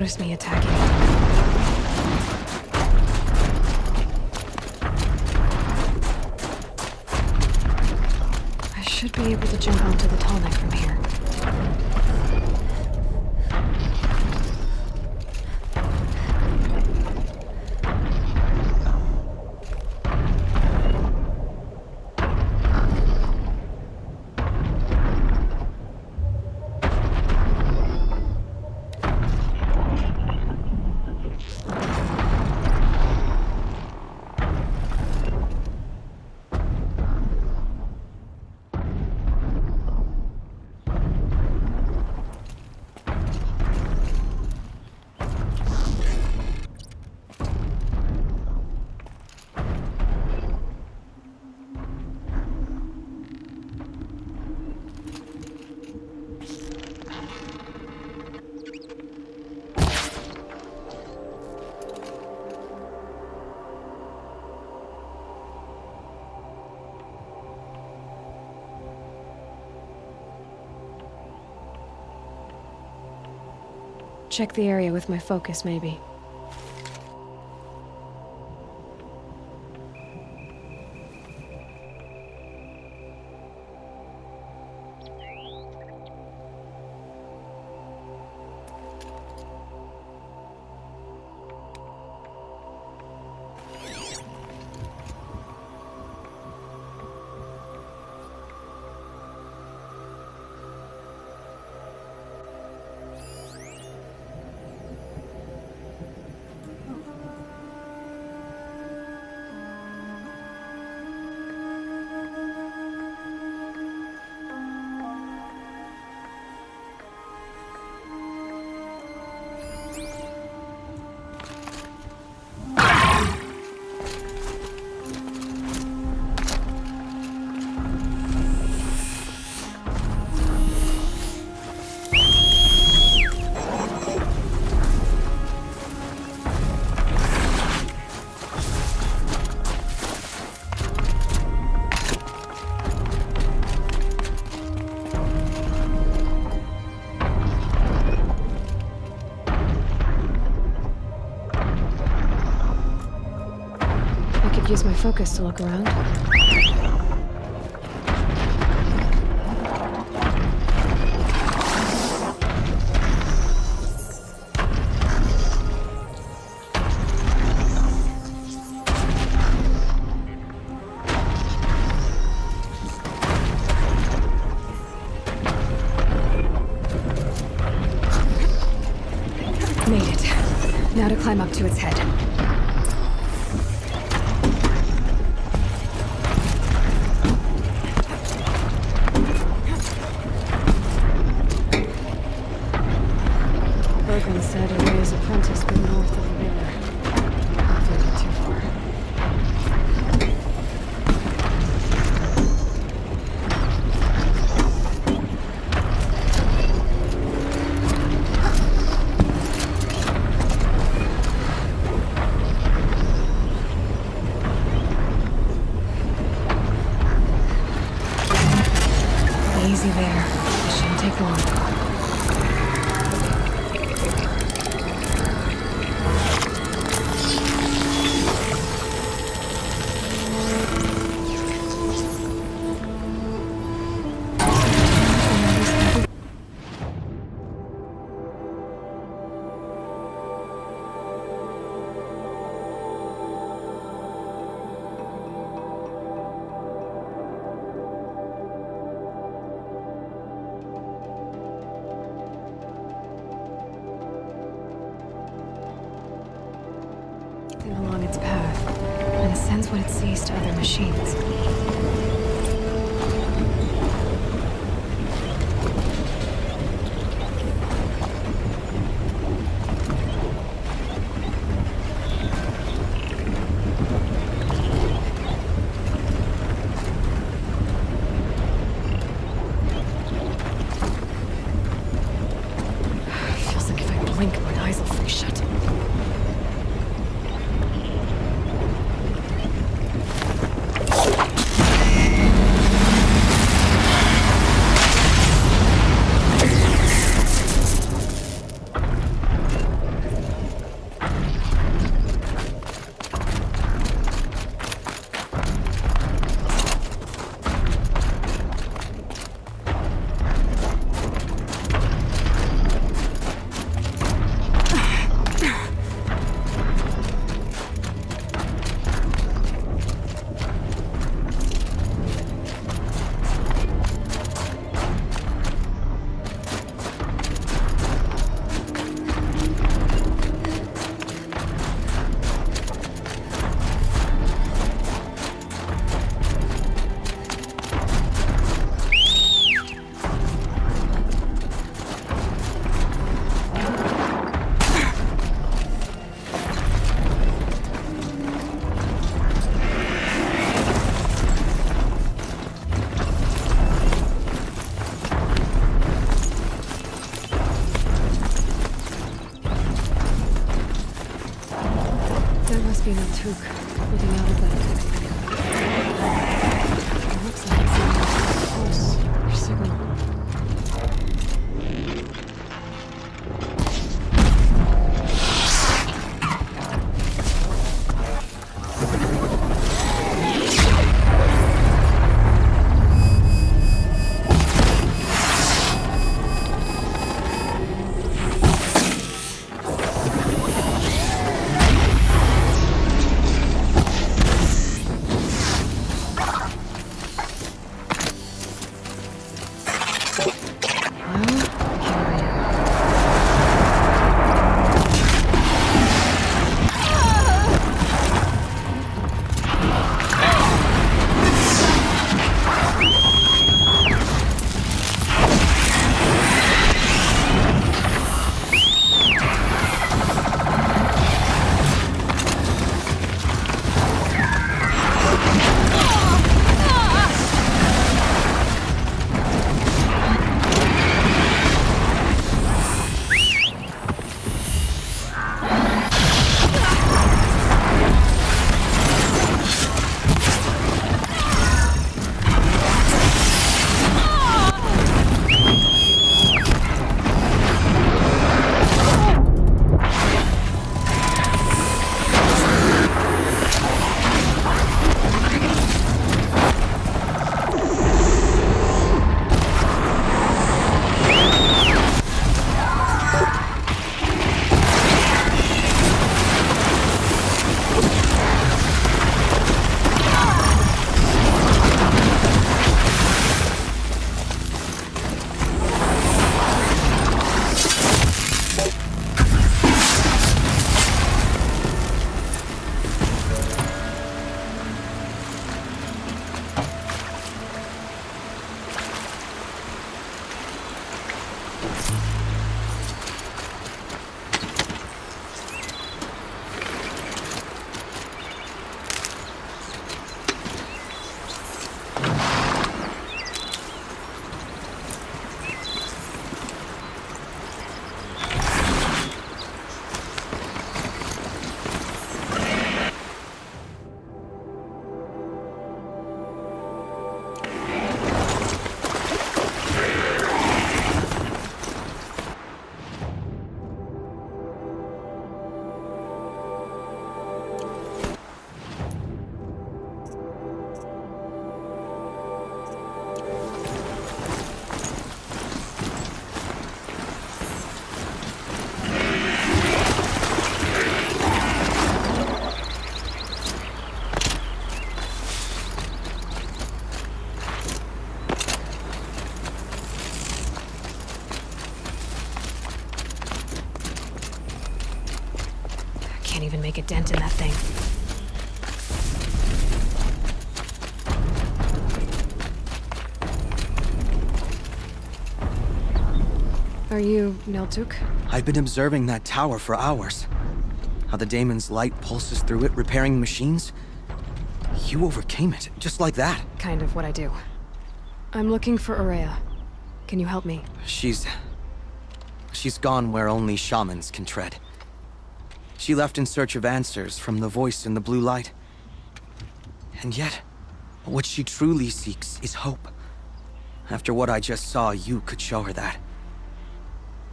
Notice me attacking. I should be able to jump onto the tall neck from here. Check the area with my focus, maybe. Use my focus to look around. Made it. Now to climb up to its head. Said Aria's apprentice was north of the river. Hopefully not too far. Easy there. It shouldn't take long. Along its path, and it sends what it sees to other machines. Feels like if I blink, my eyes will freeze shut. There must be an Altuk leading out of that. It looks like it's a pulse or signal. Can't even make a dent in that thing. Are you Neltuk? I've been observing that tower for hours. How the daemon's light pulses through it, repairing machines. You overcame it, just like that. Kind of what I do. I'm looking for Ourea. Can you help me? She's gone where only shamans can tread. She left in search of answers from the voice in the blue light. And yet, what she truly seeks is hope. After what I just saw, you could show her that.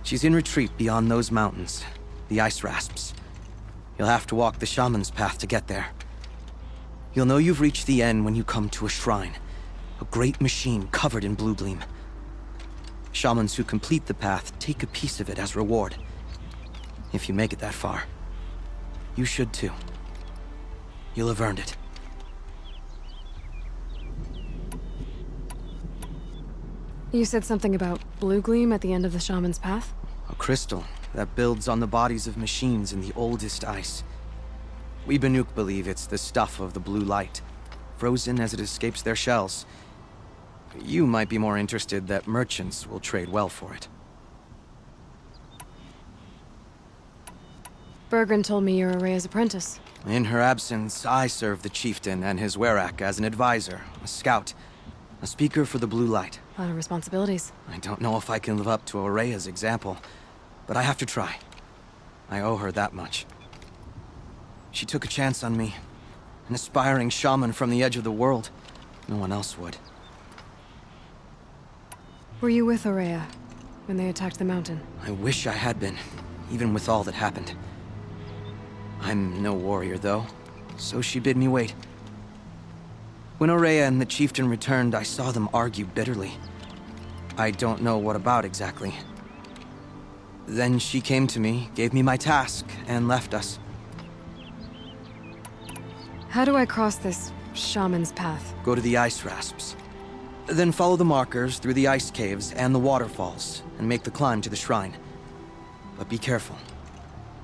She's in retreat beyond those mountains, the ice rasps. You'll have to walk the shaman's path to get there. You'll know you've reached the end when you come to a shrine. A great machine covered in blue gleam. Shamans who complete the path take a piece of it as reward. If you make it that far. You should too. You'll have earned it. You said something about blue gleam at the end of the shaman's path? A crystal that builds on the bodies of machines in the oldest ice. We Banuk believe it's the stuff of the blue light, frozen as it escapes their shells. You might be more interested that merchants will trade well for it. Bergren told me you're Ourea's apprentice. In her absence, I serve the chieftain and his werak as an advisor, a scout, a speaker for the blue light. A lot of responsibilities. I don't know if I can live up to Ourea's example, but I have to try. I owe her that much. She took a chance on me. An aspiring shaman from the edge of the world. No one else would. Were you with Aurea when they attacked the mountain? I wish I had been, even with all that happened. I'm no warrior, though, so she bid me wait. When Aurea and the chieftain returned, I saw them argue bitterly. I don't know what about exactly. Then she came to me, gave me my task, and left us. How do I cross this shaman's path? Go to the ice rasps. Then follow the markers through the ice caves and the waterfalls, and make the climb to the shrine. But be careful.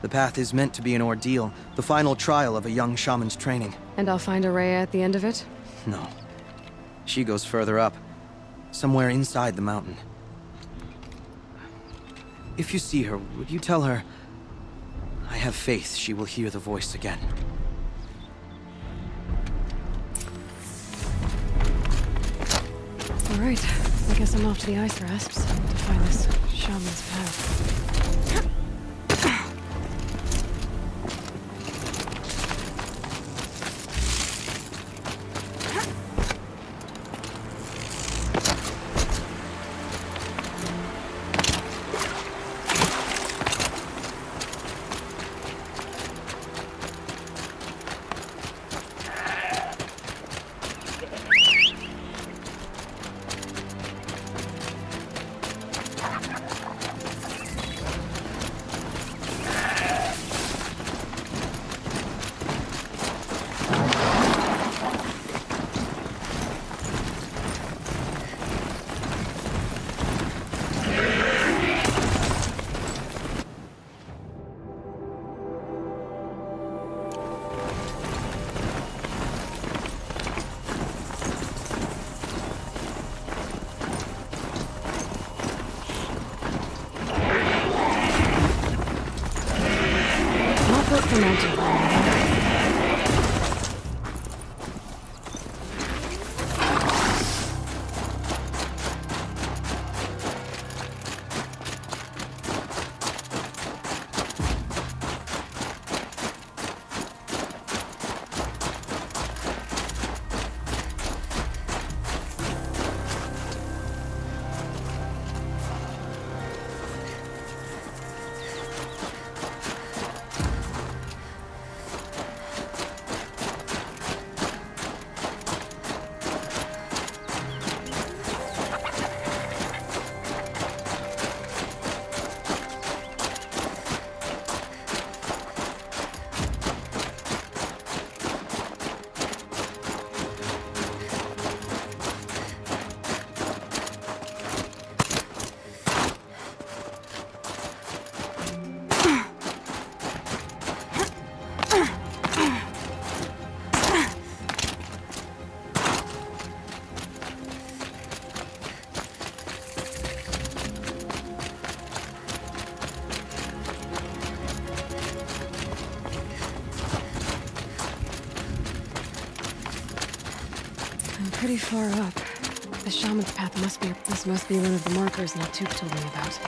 The path is meant to be an ordeal, the final trial of a young shaman's training. And I'll find Aurea at the end of it? No. She goes further up. Somewhere inside the mountain. If you see her, would you tell her... I have faith she will hear the voice again. Alright, I guess I'm off to the ice rasps to find this shaman's path. The mountain climbing. Pretty far up. The shaman's path must be... This must be one of the markers Naltuk told me about.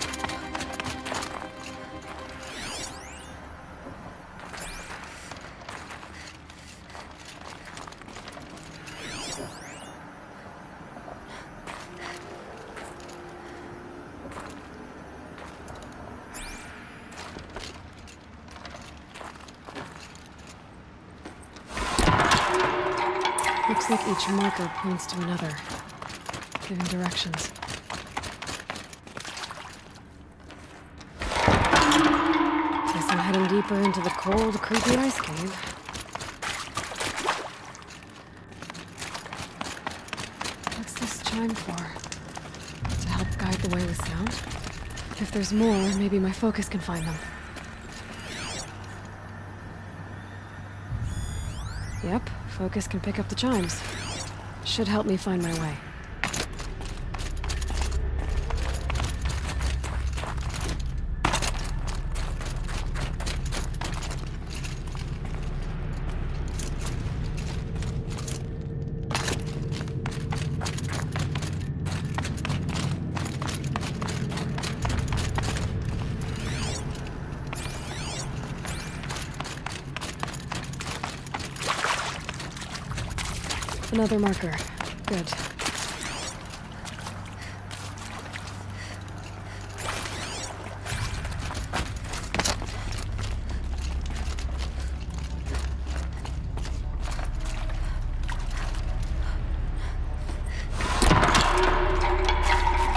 Looks like each marker points to another, giving directions. Guess I'm heading deeper into the cold, creepy ice cave. What's this chime for? To help guide the way with sound? If there's more, maybe my focus can find them. Yep, focus can pick up the chimes. Should help me find my way. Another marker. Good.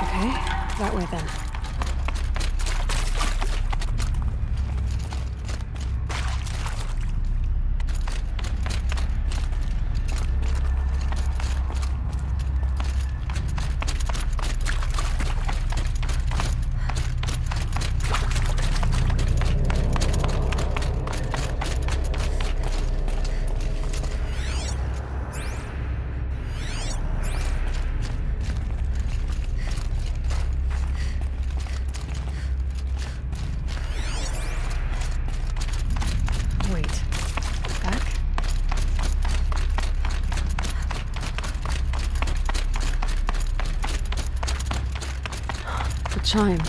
Okay, that way then. Wait. Back? The chime.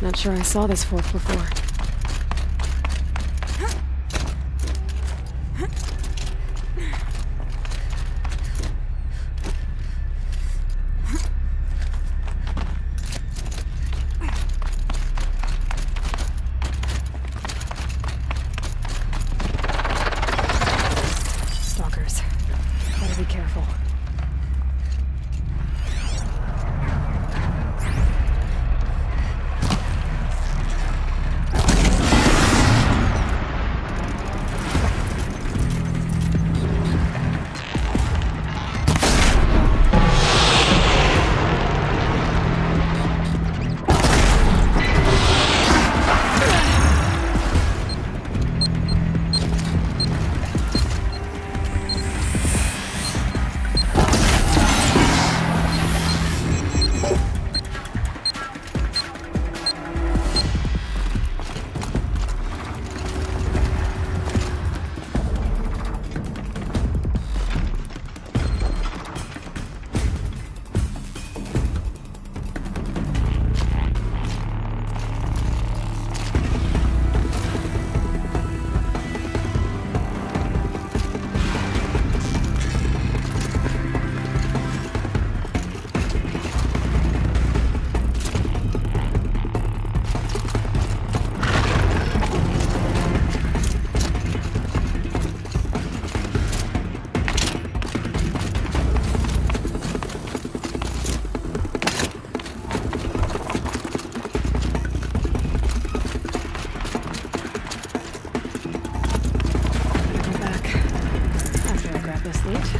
Not sure I saw this fork before. Stalkers. Better be careful. Go back after I grab this loot.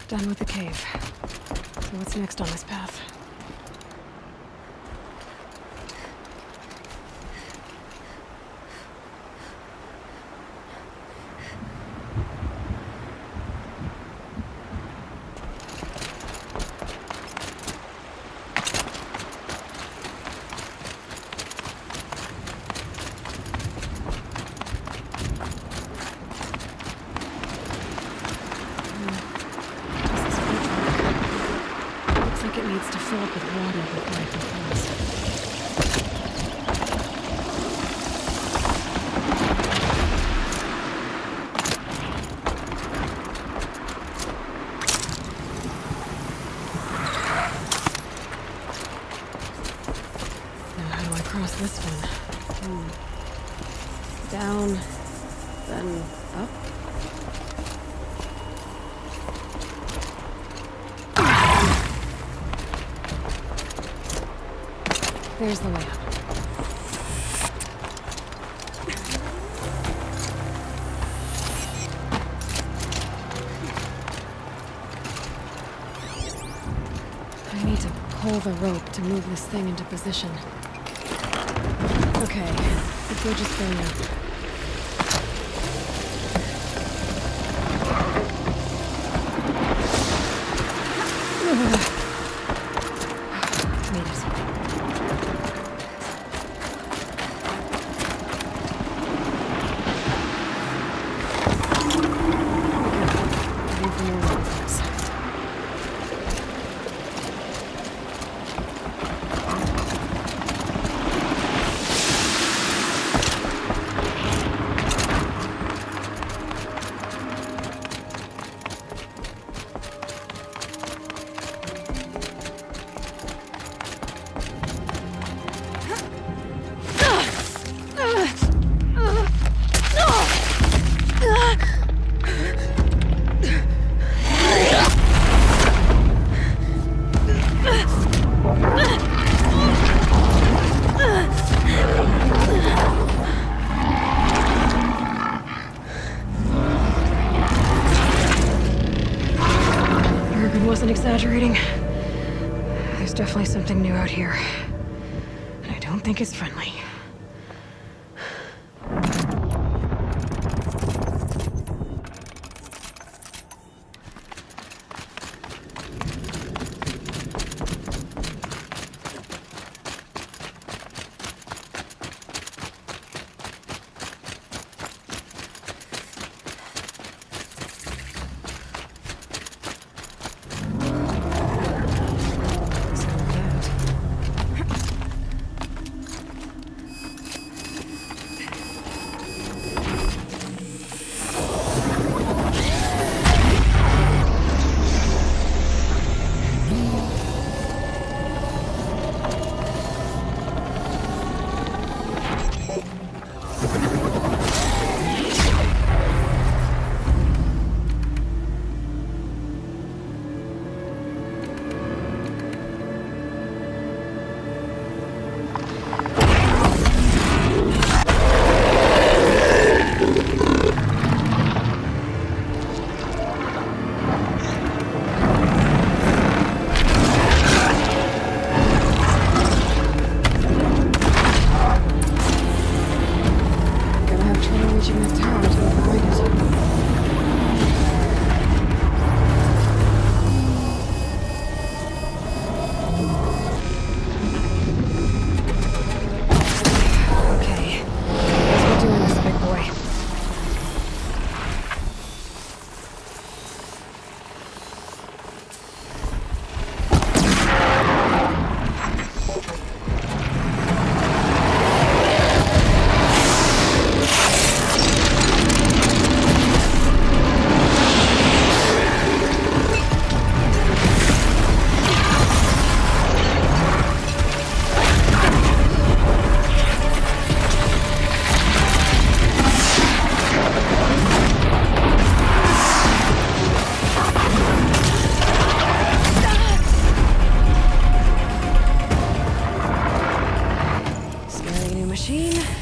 Done with the cave. So what's next on this path? like it needs to fill up with water before I can cross. Now how do I cross this one? Down, then up? There's the way up. I need to pull the rope to move this thing into position. Okay, the bridge is filling up. Made it. Time for more rope. Wasn't exaggerating. There's definitely something new out here. And I don't think it's friendly.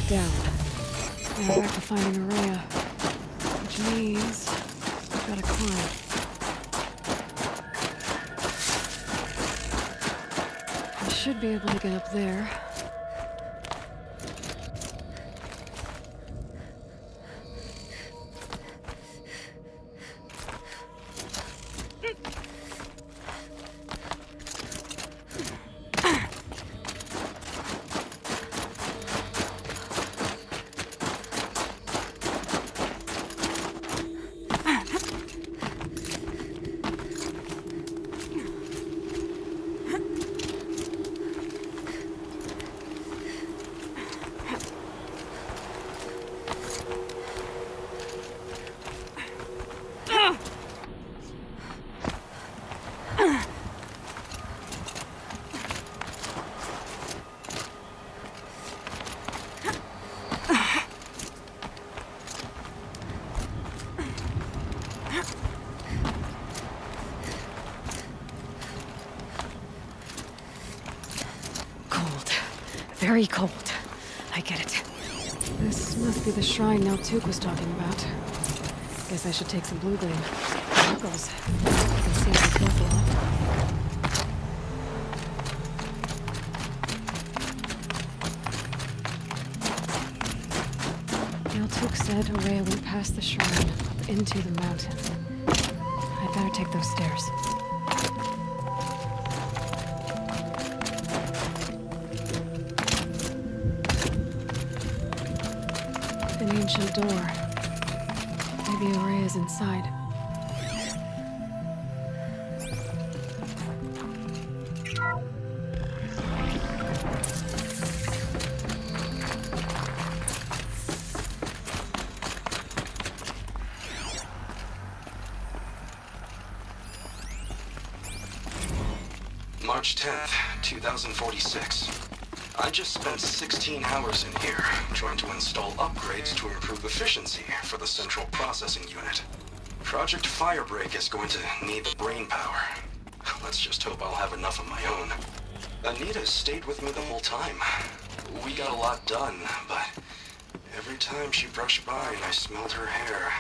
Down. Now back to finding Araya. Which means I've got to climb. I should be able to get up there. very cold. I get it. This must be the shrine Naltuk was talking about. Guess I should take some blue gleam. Knuckles. I can see my profile. Naltuk said Ourea went past the shrine, up into the mountain. I'd better take those stairs. An ancient door. Maybe Ourea's inside. March 10th, 2046. I just spent 16 hours in here, trying to install upgrades to improve efficiency for the central processing unit. Project Firebreak is going to need the brain power. Let's just hope I'll have enough of my own. Anita stayed with me the whole time. We got a lot done, but every time she brushed by and I smelled her hair...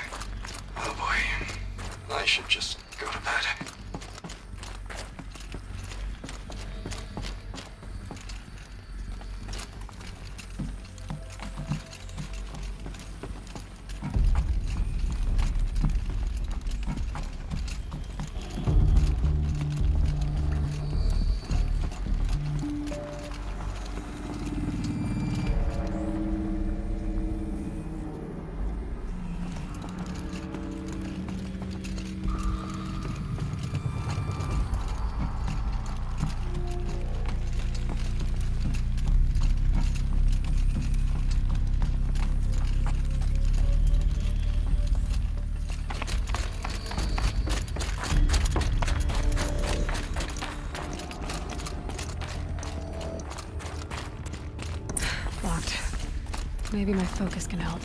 Oh boy. I should just go to bed. Locked. Maybe my focus can help.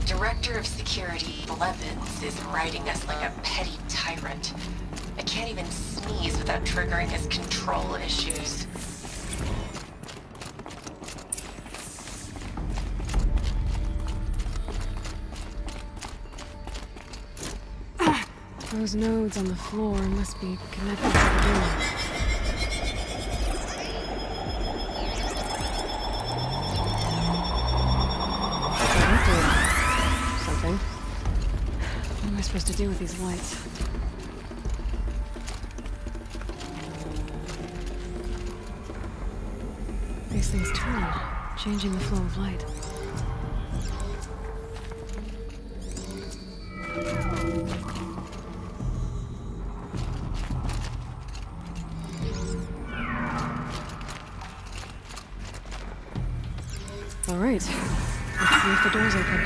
Director of Security, Blevins, is riding us like a petty tyrant. I can't even sneeze without triggering his control issues. Those nodes on the floor must be connected to the door. Something. What am I supposed to do with these lights? These things turn, changing the flow of light. All right. Let's see if the door's open.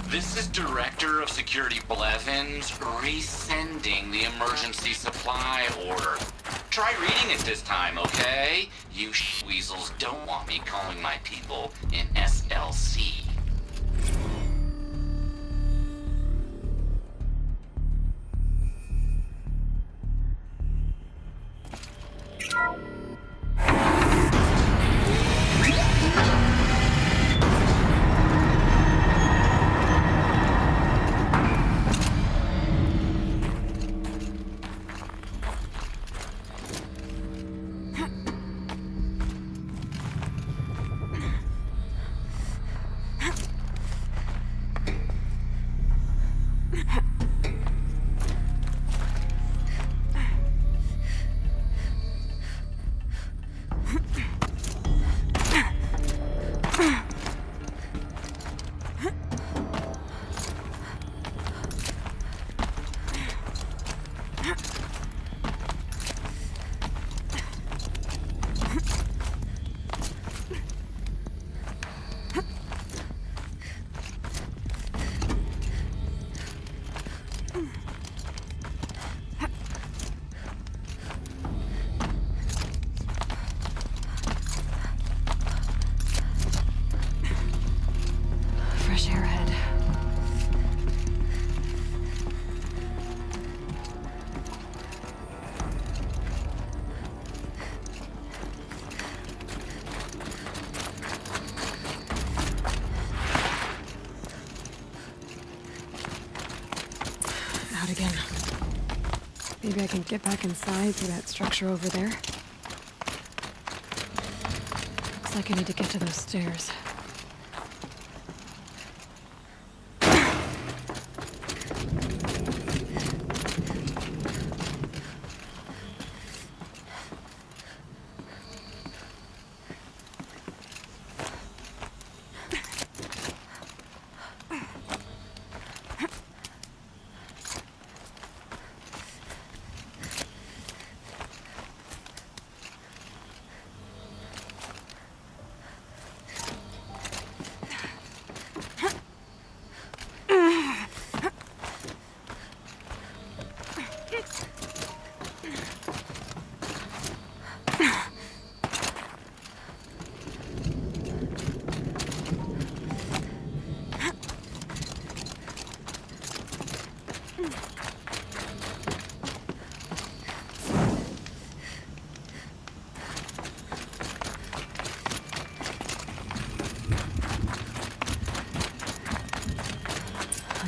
This is Director of Security Blevins resending the emergency supply order. Try reading it this time, okay? You weasels don't want me calling my people in SLC. fresh air ahead. Out again. Maybe I can get back inside through that structure over there. Looks like I need to get to those stairs.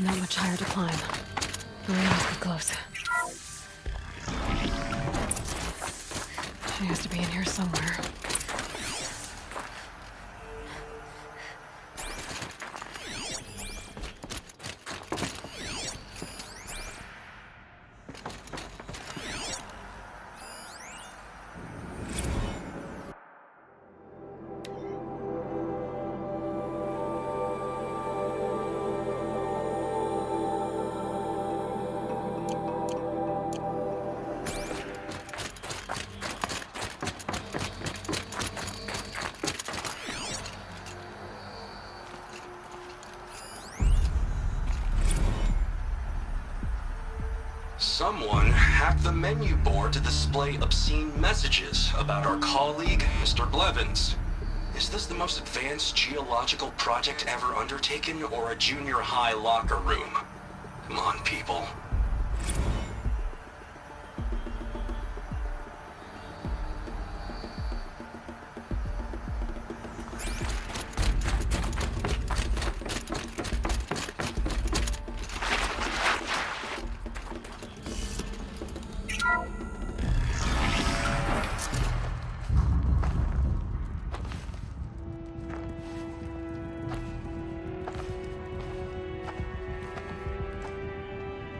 Not much higher to climb. Maria must be close. She has to be in here somewhere. Someone hacked the menu board to display obscene messages about our colleague, Mr. Blevins. Is this the most advanced geological project ever undertaken, or a junior high locker room? Come on, people.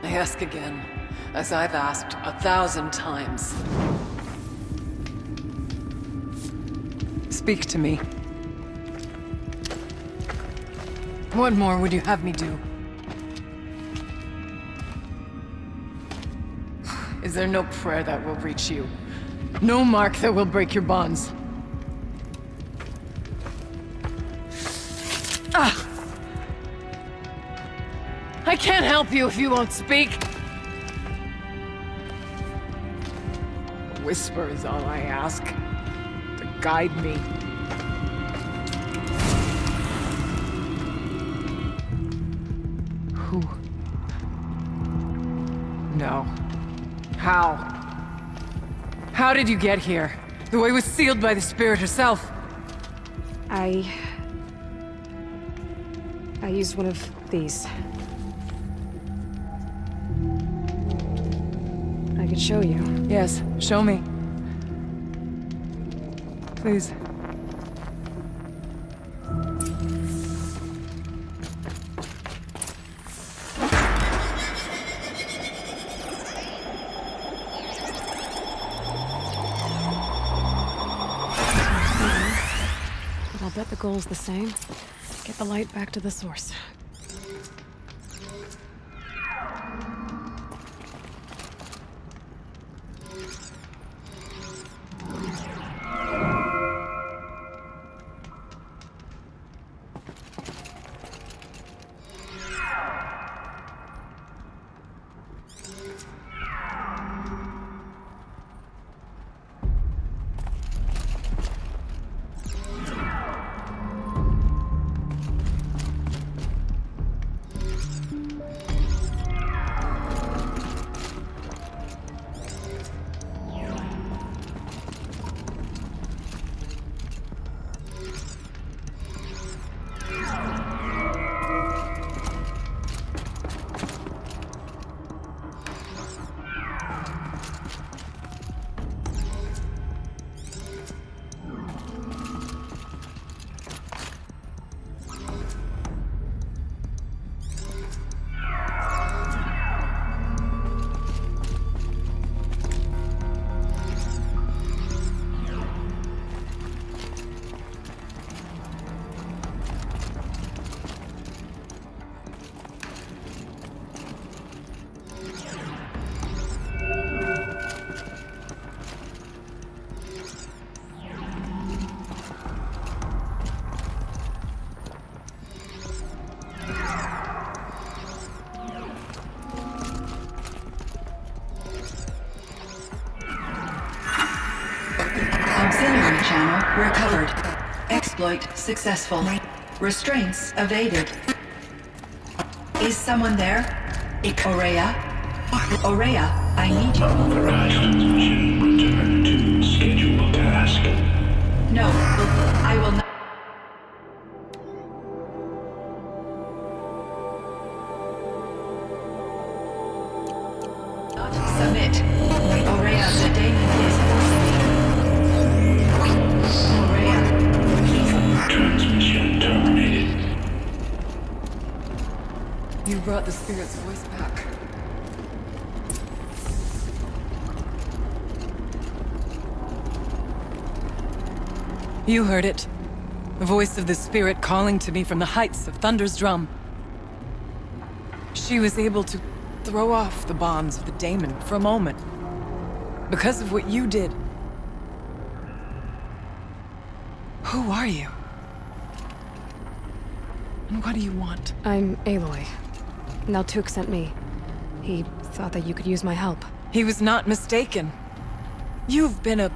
I ask again, as I've asked 1,000 times. Speak to me. What more would you have me do? Is there no prayer that will reach you? No mark that will break your bonds? Ah! I can't help you if you won't speak. A whisper is all I ask, to guide me. Who? No. How? How did you get here? The way was sealed by the Spirit herself. I used one of these. I could show you. Yes, show me. Please. But I'll bet the goal's the same. Get the light back to the source. Recovered. Exploit successful. Restraints evaded. Is someone there? Aurea? Aurea, I need you. Authorized transmission. Return to scheduled task. No, I will not. Not submit. Aurea, the daemon is Aurea. Transmission terminated. You brought the spirit's voice back. You heard it. The voice of the spirit calling to me from the heights of Thunder's Drum. She was able to throw off the bonds of the daemon for a moment. Because of what you did. Who are you? And what do you want? I'm Aloy. Naltuk sent me. He thought that you could use my help. He was not mistaken. You've been a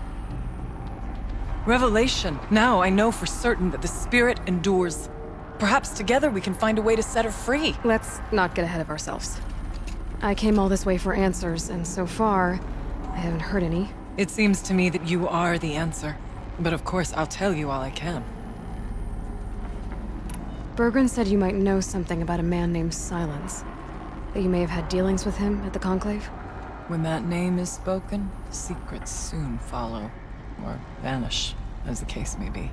revelation. Now I know for certain that the spirit endures. Perhaps together we can find a way to set her free. Let's not get ahead of ourselves. I came all this way for answers, and so far, I haven't heard any. It seems to me that you are the answer. But of course, I'll tell you all I can. Bergren said you might know something about a man named Silence. That you may have had dealings with him at the Conclave? When that name is spoken, secrets soon follow. Or vanish, as the case may be.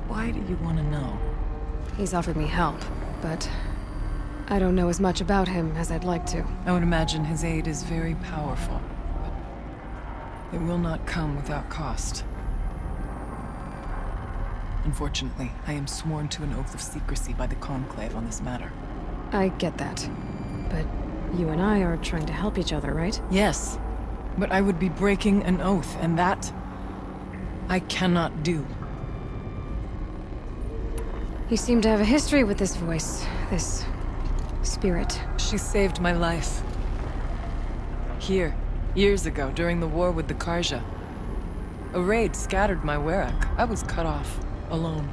Why do you want to know? He's offered me help, but I don't know as much about him as I'd like to. I would imagine his aid is very powerful, but it will not come without cost. Unfortunately, I am sworn to an oath of secrecy by the Conclave on this matter. I get that. But you and I are trying to help each other, right? Yes, but I would be breaking an oath, and that I cannot do. You seem to have a history with this voice, this spirit. She saved my life. Here, years ago, during the war with the Karja. A raid scattered my Werak. I was cut off, alone.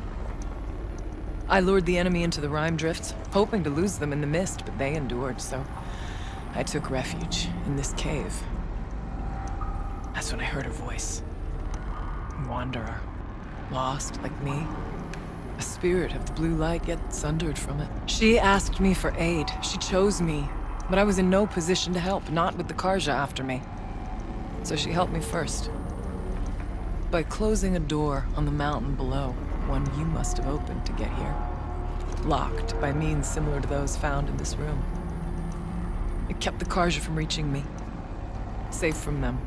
I lured the enemy into the Rime Drifts, hoping to lose them in the mist, but they endured, so I took refuge in this cave. That's when I heard her voice. A wanderer. Lost, like me. A spirit of the blue light, yet sundered from it. She asked me for aid. She chose me. But I was in no position to help, not with the Karja after me. So she helped me first. By closing a door on the mountain below, one you must have opened to get here. Locked by means similar to those found in this room. It kept the Karja from reaching me. Safe from them.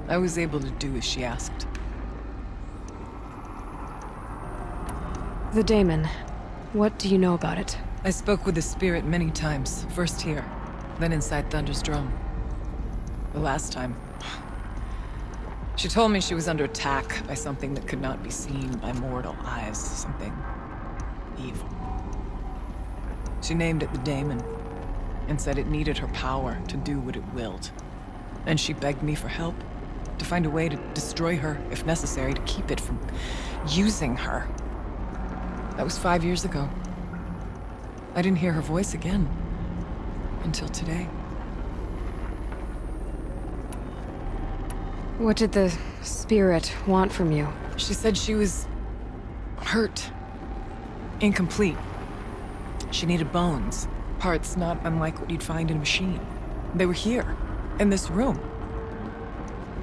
I was able to do as she asked. The Daemon. What do you know about it? I spoke with the spirit many times. First here, then inside Thunder's Drum. The last time, she told me she was under attack by something that could not be seen by mortal eyes. Something evil. She named it the Daemon, and said it needed her power to do what it willed. And she begged me for help, to find a way to destroy her, if necessary, to keep it from using her. That was 5 years ago. I didn't hear her voice again. Until today. What did the spirit want from you? She said she was hurt. Incomplete. She needed bones. Parts not unlike what you'd find in a machine. They were here, in this room.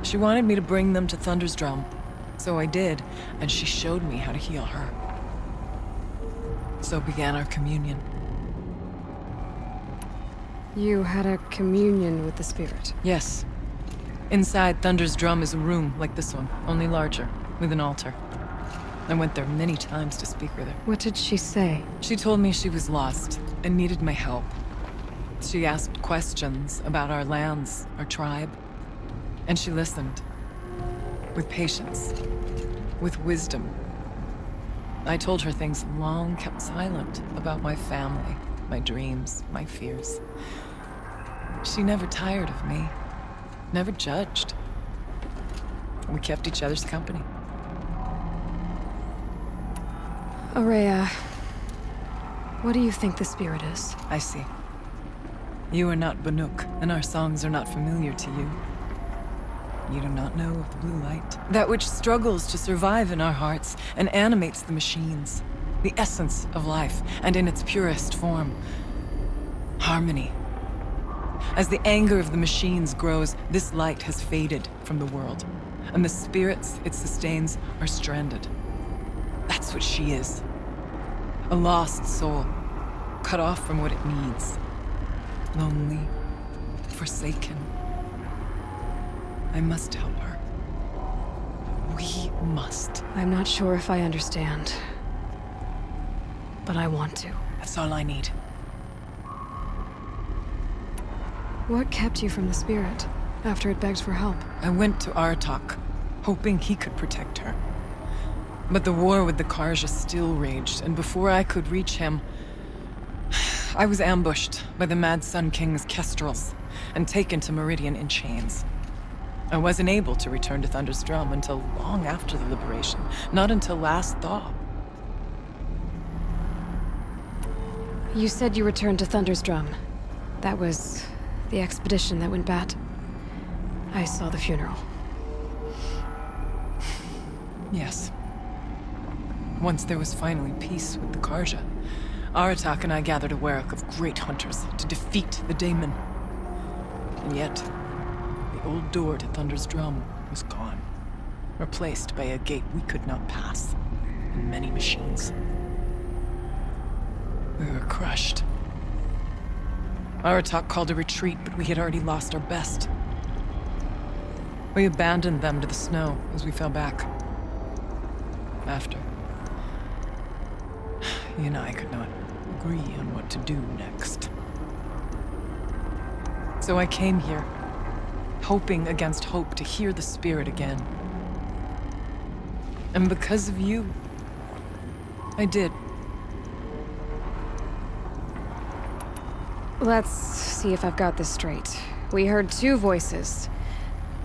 She wanted me to bring them to Thunder's Drum. So I did, and she showed me how to heal her. So began our communion. You had a communion with the spirit. Yes. Inside Thunder's Drum is a room like this one, only larger, with an altar. I went there many times to speak with her. What did she say? She told me she was lost and needed my help. She asked questions about our lands, our tribe. And she listened. With patience. With wisdom. I told her things long kept silent about my family, my dreams, my fears. She never tired of me. Never judged. We kept each other's company. Aurea, what do you think the spirit is? I see. You are not Banuk, and our songs are not familiar to you. You do not know of the blue light. That which struggles to survive in our hearts and animates the machines. The essence of life, and in its purest form. Harmony. As the anger of the machines grows, this light has faded from the world, and the spirits it sustains are stranded. That's what she is. A lost soul, cut off from what it needs. Lonely, forsaken. I must help her. We must. I'm not sure if I understand, but I want to. That's all I need. What kept you from the spirit after it begged for help? I went to Aratak, hoping he could protect her. But the war with the Karja still raged, and before I could reach him, I was ambushed by the Mad Sun King's Kestrels and taken to Meridian in chains. I wasn't able to return to Thunder's Drum until long after the liberation, not until last thaw. You said you returned to Thunder's Drum. That was the expedition that went bad. I saw the funeral. Yes. Once there was finally peace with the Karja, Aratak and I gathered a Werak of great hunters to defeat the Daemon. And yet, the old door to Thunder's Drum was gone, replaced by a gate we could not pass, and many machines. We were crushed. Aratak called a retreat, but we had already lost our best. We abandoned them to the snow as we fell back. After, he and I could not agree on what to do next. So I came here, hoping against hope to hear the spirit again. And because of you, I did. Let's see if I've got this straight. We heard two voices.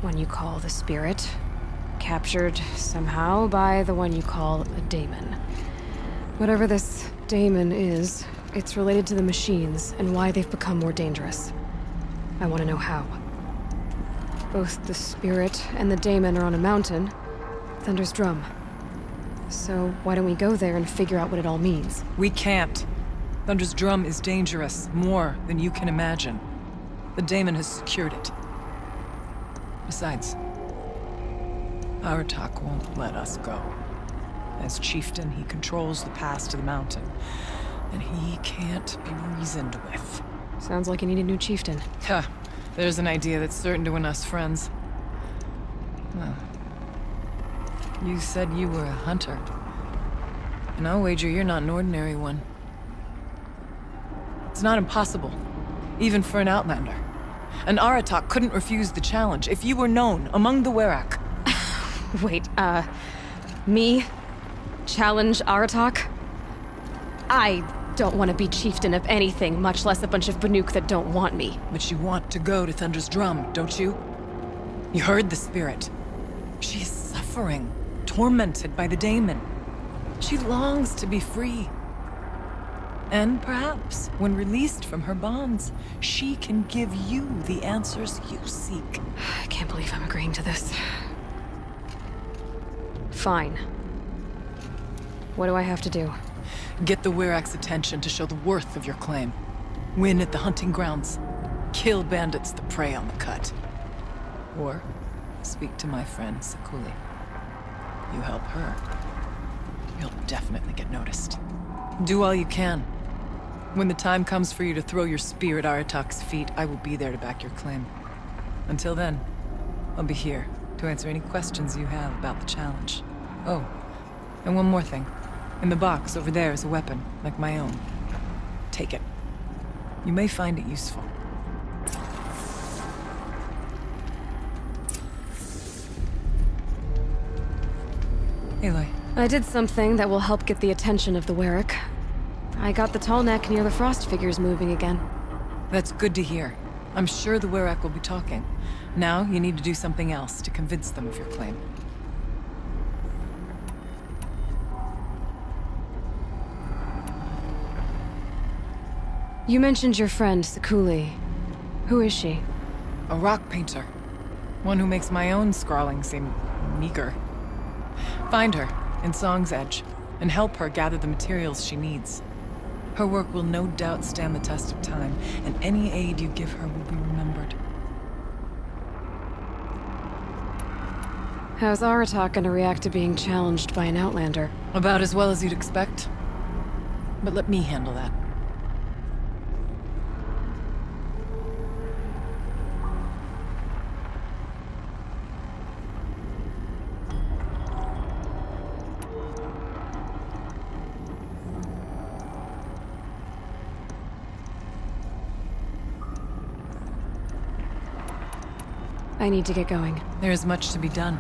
One you call the spirit, captured somehow by the one you call a daemon. Whatever this daemon is, it's related to the machines and why they've become more dangerous. I want to know how. Both the spirit and the daemon are on a mountain, Thunder's Drum. So why don't we go there and figure out what it all means? We can't. Thunder's Drum is dangerous, more than you can imagine. The daemon has secured it. Besides, Aratak won't let us go. As chieftain, he controls the pass to the mountain, and he can't be reasoned with. Sounds like you need a new chieftain. Huh. There's an idea that's certain to win us friends. Well, you said you were a hunter. And I'll wager you're not an ordinary one. It's not impossible, even for an outlander. And Aratak couldn't refuse the challenge if you were known among the Werak. Wait, me? Challenge Aratak? I don't want to be chieftain of anything, much less a bunch of Banuk that don't want me. But you want to go to Thunder's Drum, don't you? You heard the spirit. She is suffering, tormented by the daemon. She longs to be free. And perhaps, when released from her bonds, she can give you the answers you seek. I can't believe I'm agreeing to this. Fine. What do I have to do? Get the Werak's attention to show the worth of your claim. Win at the hunting grounds. Kill bandits that prey on the cut. Or speak to my friend Sakuli. You help her, you'll definitely get noticed. Do all you can. When the time comes for you to throw your spear at Aratak's feet, I will be there to back your claim. Until then, I'll be here to answer any questions you have about the challenge. Oh, and one more thing. In the box over there is a weapon, like my own. Take it. You may find it useful. Aloy. I did something that will help get the attention of the Werak. I got the tall neck near the frost figures moving again. That's good to hear. I'm sure the Werak will be talking. Now, you need to do something else to convince them of your claim. You mentioned your friend, Sekuli. Who is she? A rock painter. One who makes my own scrawling seem meager. Find her in Song's Edge and help her gather the materials she needs. Her work will no doubt stand the test of time, and any aid you give her will be remembered. How's Aratak gonna react to being challenged by an Outlander? About as well as you'd expect. But let me handle that. I need to get going. There is much to be done.